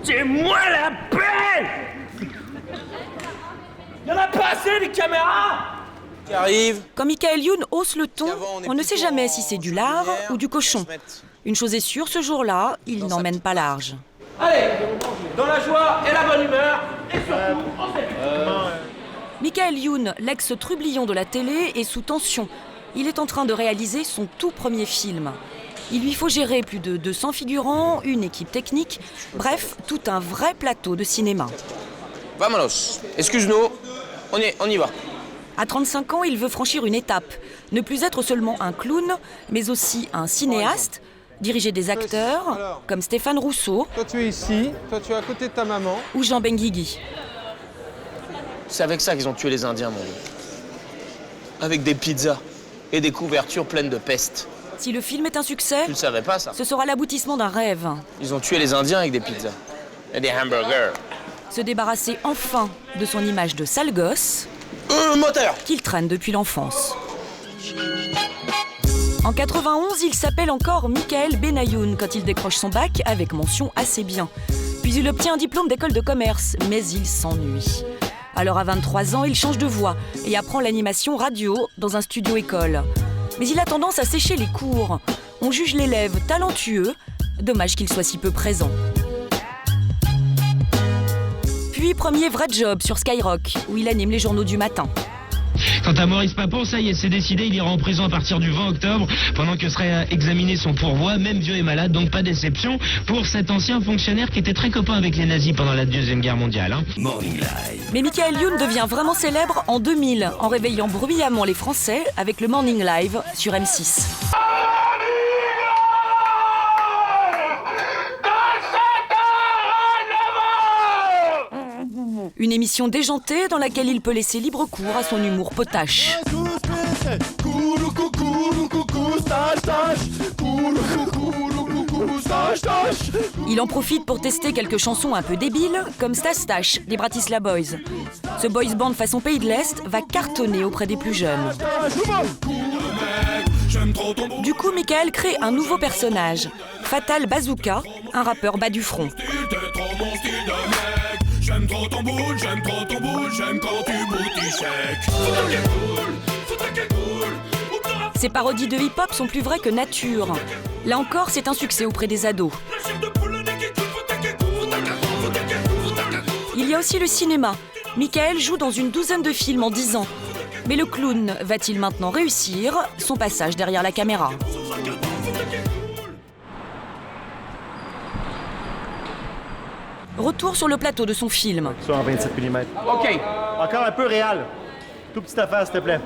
Foutez-moi la paix! Y'en a pas assez des caméras! Qui arrive. Quand Michael Youn hausse le ton, on ne sait jamais si c'est du lard ou du cochon. Une chose est sûre, ce jour-là, il n'emmène pas large. Allez, dans la joie et la bonne humeur, et surtout en sécurité. Michael Youn, l'ex-trublion de la télé, est sous tension. Il est en train de réaliser son tout premier film. Il lui faut gérer plus de 200 figurants, une équipe technique, bref, tout un vrai plateau de cinéma. Vamonos. Excuse-nous. On y va. À 35 ans, il veut franchir une étape. Ne plus être seulement un clown, mais aussi un cinéaste, diriger des acteurs, comme Stéphane Rousseau. Toi, tu es ici, toi, tu es à côté de ta maman. Ou Jean Benguigui. C'est avec ça qu'ils ont tué les Indiens, mon gars. Avec des pizzas et des couvertures pleines de peste. Si le film est un succès, Tu le savais pas, ça? ce sera l'aboutissement d'un rêve. Ils ont tué les Indiens avec des pizzas. Et des hamburgers. Se débarrasser enfin de son image de sale gosse Moteur! qu'il traîne depuis l'enfance. En 91, il s'appelle encore Michael Benayoun quand il décroche son bac avec mention assez bien. Puis il obtient un diplôme d'école de commerce, mais il s'ennuie. Alors à 23 ans, il change de voix et apprend l'animation radio dans un studio école. Mais il a tendance à sécher les cours. On juge l'élève talentueux, dommage qu'il soit si peu présent. Puis premier vrai job sur Skyrock, où il anime les journaux du matin. Quant à Maurice Papon, ça y est, c'est décidé, il ira en prison à partir du 20 octobre, pendant que serait examiné son pourvoi, même vieux et malade, donc pas déception pour cet ancien fonctionnaire qui était très copain avec les nazis pendant la Deuxième Guerre mondiale. Morning Live. Mais Michael Youn devient vraiment célèbre en 2000, en réveillant bruyamment les Français avec le Morning Live sur M6. Une émission déjantée dans laquelle il peut laisser libre cours à son humour potache. Il en profite pour tester quelques chansons un peu débiles, comme Stache des Bratislava Boys. Ce boys band façon Pays de l'Est va cartonner auprès des plus jeunes. Du coup, Michael crée un nouveau personnage, Fatal Bazooka, un rappeur bas du front. J'aime trop ton boule, j'aime quand tu boutichèques. Ses parodies de hip-hop sont plus vraies que nature. Là encore, c'est un succès auprès des ados. Il y a aussi le cinéma. Michael joue dans une douzaine de films en 10 ans. Mais le clown va-t-il maintenant réussir son passage derrière la caméra ? Retour sur le plateau de son film. Ça en 27 mm. Ok. Encore un peu réel. Tout petite affaire, s'il te plaît.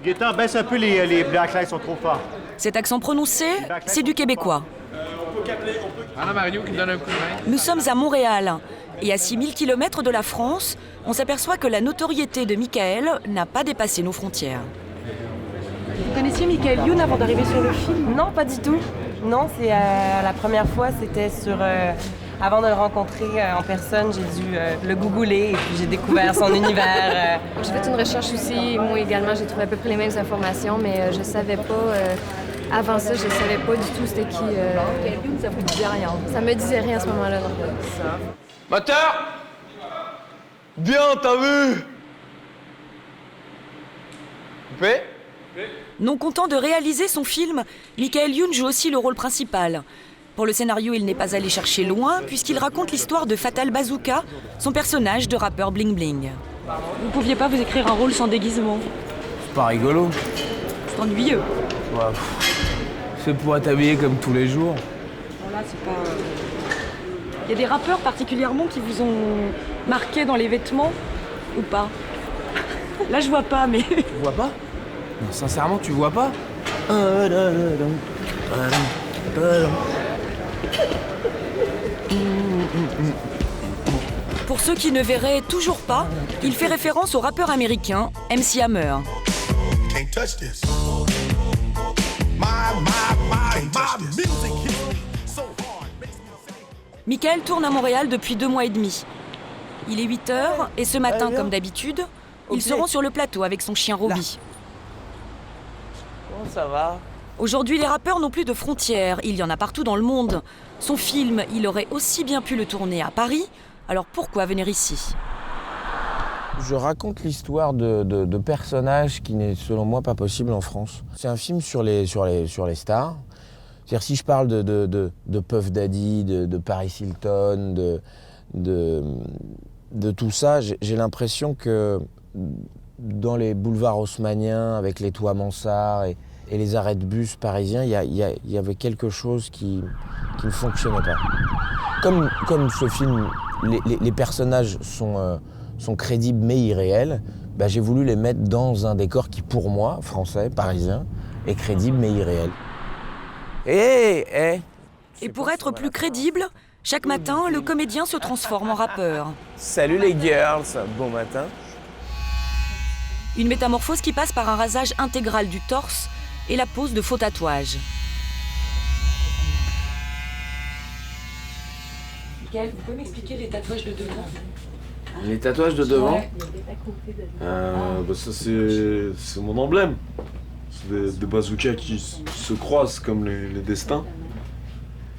Gaétan, baisse un peu les blacklights, sont trop forts. Cet accent prononcé, c'est du québécois. Anna Mario qui me donne un coup de main. Nous sommes à Montréal. Et à 6000 km de la France, on s'aperçoit que la notoriété de Michael n'a pas dépassé nos frontières. Vous connaissiez Michael Youn avant d'arriver sur le film? Non, pas du tout. Non, c'est la première fois, c'était sur... avant de le rencontrer en personne, j'ai dû le googler et puis j'ai découvert son univers. J'ai fait une recherche aussi. Moi également, j'ai trouvé à peu près les mêmes informations, mais je savais pas... avant ça, je savais pas du tout c'était qui... Ça vous disait rien? Ça me disait rien à ce moment-là, non. Moteur! Bien, t'as vu? Coupé? Non content de réaliser son film, Michael Youn joue aussi le rôle principal. Pour le scénario, il n'est pas allé chercher loin, puisqu'il raconte l'histoire de Fatal Bazooka, son personnage de rappeur bling bling. Vous pouviez pas vous écrire un rôle sans déguisement? C'est pas rigolo. C'est ennuyeux. Ouais, c'est pour être habillé comme tous les jours. Voilà, c'est pas... Il y a des rappeurs particulièrement qui vous ont marqué dans les vêtements ou pas? Là, je vois pas, mais... Tu vois pas? Non, sincèrement, tu vois pas? Pour ceux qui ne verraient toujours pas, il fait référence au rappeur américain MC Hammer. Michael tourne à Montréal depuis 2 mois et demi. Il est 8h et ce matin, comme d'habitude, il se rend sur le plateau avec son chien Roby. Comment ça va? Aujourd'hui, les rappeurs n'ont plus de frontières, il y en a partout dans le monde. Son film, il aurait aussi bien pu le tourner à Paris, alors pourquoi venir ici ? Je raconte l'histoire de personnages qui n'est selon moi pas possible en France. C'est un film sur les stars. C'est-à-dire si je parle de Puff Daddy, de Paris Hilton, de tout ça, j'ai l'impression que dans les boulevards haussmanniens, avec les toits mansards et les arrêts de bus parisiens, il y avait quelque chose qui ne fonctionnait pas. Comme ce film, les personnages sont crédibles mais irréels, bah, j'ai voulu les mettre dans un décor qui, pour moi, français, parisien, est crédible mais irréel. Et pour être plus crédible, chaque matin, le comédien se transforme en rappeur. Salut les girls, bon matin. Une métamorphose qui passe par un rasage intégral du torse et la pose de faux tatouages. Michael, vous pouvez m'expliquer les tatouages de devant ? Les tatouages de devant, ça c'est mon emblème. C'est des bazookas qui se croisent comme les destins.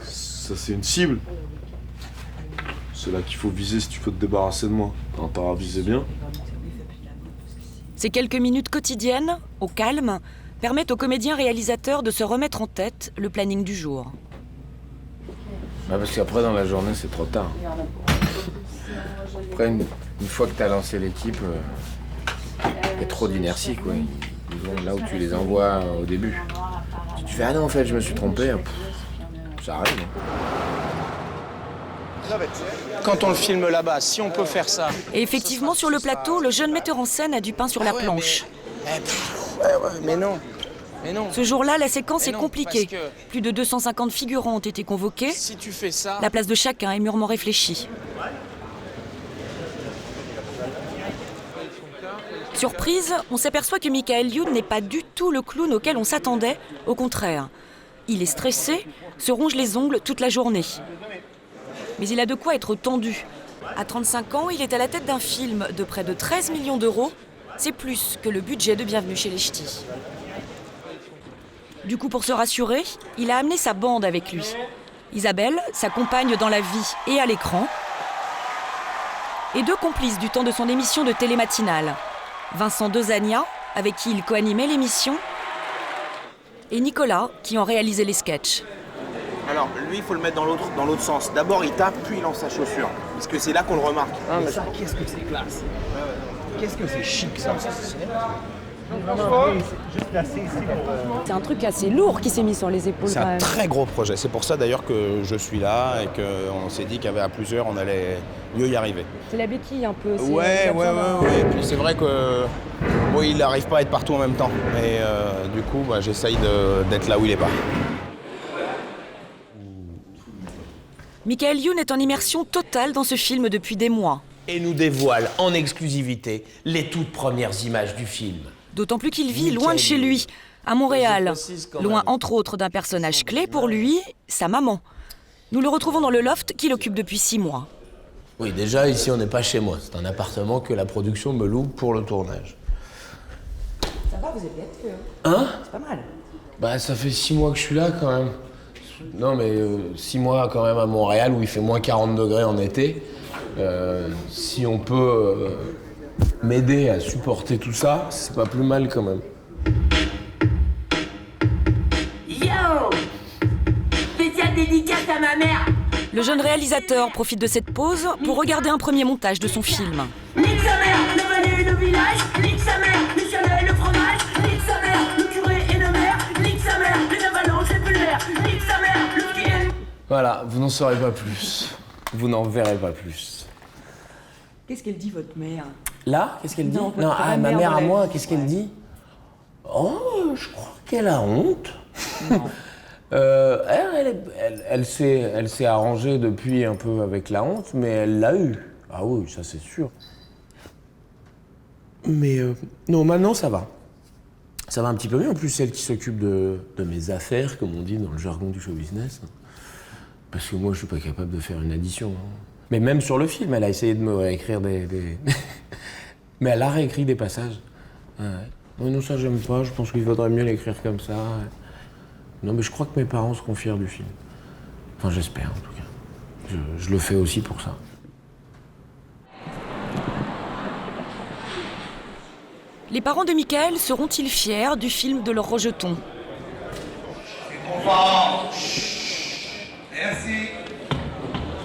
Ça c'est une cible. C'est là qu'il faut viser si tu veux te débarrasser de moi. T'as à viser bien. Ces quelques minutes quotidiennes, au calme, permettent aux comédiens réalisateurs de se remettre en tête le planning du jour. Bah parce qu'après dans la journée c'est trop tard. Après une fois que t'as lancé l'équipe, il y a trop d'inertie quoi. Ils vont là où tu les envoies au début. Si tu fais ah non en fait je me suis trompé, ça arrive. Quand on le filme là-bas, si on peut faire ça... Et effectivement, sur le plateau, le jeune metteur en scène a du pain sur la planche. Mais non. Ce jour-là, la séquence est compliquée. Plus de 250 figurants ont été convoqués. Si tu fais ça... La place de chacun est mûrement réfléchie. Surprise, on s'aperçoit que Michael Youn n'est pas du tout le clown auquel on s'attendait. Au contraire, il est stressé, se ronge les ongles toute la journée. Mais il a de quoi être tendu. À 35 ans, il est à la tête d'un film de près de 13 millions d'euros. C'est plus que le budget de Bienvenue chez les Ch'tis. Du coup, pour se rassurer, il a amené sa bande avec lui. Isabelle, sa compagne dans la vie et à l'écran, et deux complices du temps de son émission de télé matinale. Vincent Dezania, avec qui il co-animait l'émission, et Nicolas, qui en réalisait les sketchs. Alors, lui, il faut le mettre dans l'autre sens. D'abord, il tape, puis il lance sa chaussure. Parce que c'est là qu'on le remarque. Ah, mais ça, qu'est-ce que c'est classe. Qu'est-ce que c'est chic, ça. C'est un truc assez lourd qui s'est mis sur les épaules. C'est un très gros projet. C'est pour ça d'ailleurs que je suis là et qu'on s'est dit qu'à plusieurs, on allait mieux y arriver. C'est la béquille un peu. Ouais. Et puis c'est vrai que bon, il n'arrive pas à être partout en même temps. Et du coup, j'essaye d'être là où il n'est pas. Michael Youn est en immersion totale dans ce film depuis des mois. Et nous dévoile en exclusivité les toutes premières images du film. D'autant plus qu'il vit loin de chez lui, à Montréal. Loin, entre autres, d'un personnage clé pour lui, sa maman. Nous le retrouvons dans le loft qu'il occupe depuis 6 mois. Oui, déjà, ici, on n'est pas chez moi. C'est un appartement que la production me loue pour le tournage. Ça va, vous êtes bien fait, Hein ? C'est pas mal. Bah, ça fait 6 mois que je suis là, quand même. Non, mais 6 mois, quand même, à Montréal, où il fait moins 40 degrés en été. Si on peut m'aider à supporter tout ça, c'est pas plus mal, quand même. Yo! Spéciale dédicace à ma mère! Le jeune réalisateur profite de cette pause pour regarder un premier montage de son film. Nique sa mère, le valet, le village! Nique sa mère, le chalet, le fromage! Nique sa mère, le curé et le maire! Nique sa mère, les avalanches et pulvères! Nique sa mère, le ski et... Voilà, vous n'en saurez pas plus. Vous n'en verrez pas plus. Qu'est-ce qu'elle dit, votre mère? Là, qu'est-ce qu'elle dit? Non, ma mère à moi, qu'est-ce qu'elle dit? Oh, je crois qu'elle a honte. Elle s'est arrangée depuis un peu avec la honte, mais elle l'a eu. Ah oui, ça c'est sûr. Mais non, maintenant ça va. Ça va un petit peu mieux. En plus, c'est elle qui s'occupe de mes affaires, comme on dit dans le jargon du show business. Parce que moi, je suis pas capable de faire une addition. Mais même sur le film, elle a essayé de me réécrire des... Mais elle a réécrit des passages. Ouais. Non, ça j'aime pas. Je pense qu'il vaudrait mieux l'écrire comme ça. Non, mais je crois que mes parents seront fiers du film. Enfin, j'espère en tout cas. Je le fais aussi pour ça. Les parents de Michael seront-ils fiers du film de leur rejeton? Merci.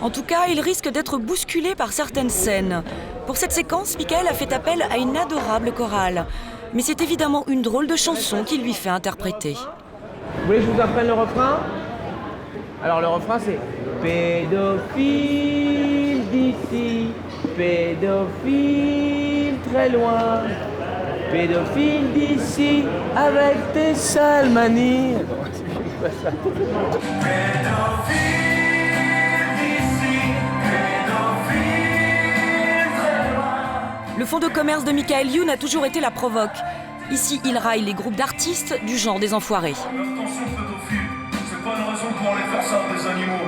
En tout cas, il risque d'être bousculé par certaines scènes. Pour cette séquence, Michael a fait appel à une adorable chorale. Mais c'est évidemment une drôle de chanson qu'il lui fait interpréter. Vous voulez que je vous apprenne le refrain? Alors le refrain c'est pédophile d'ici, pédophile très loin, pédophile d'ici avec tes sales manies. Le fonds de commerce de Michael Youn a toujours été la provoque. Ici, il raille les groupes d'artistes du genre des enfoirés. Attention pédophile, c'est pas une raison pour aller faire ça des animaux.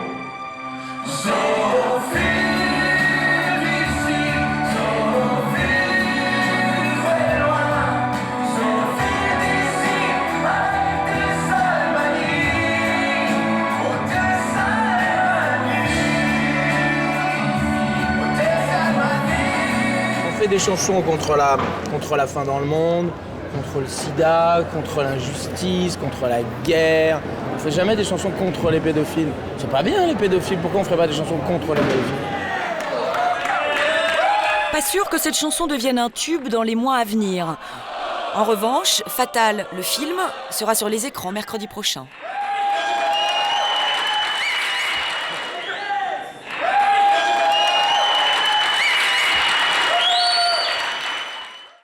On fait des chansons contre la faim dans le monde, contre le sida, contre l'injustice, contre la guerre. On fait jamais des chansons contre les pédophiles. C'est pas bien les pédophiles, pourquoi on ferait pas des chansons contre les pédophiles? Pas sûr que cette chanson devienne un tube dans les mois à venir. En revanche, Fatal, le film, sera sur les écrans mercredi prochain.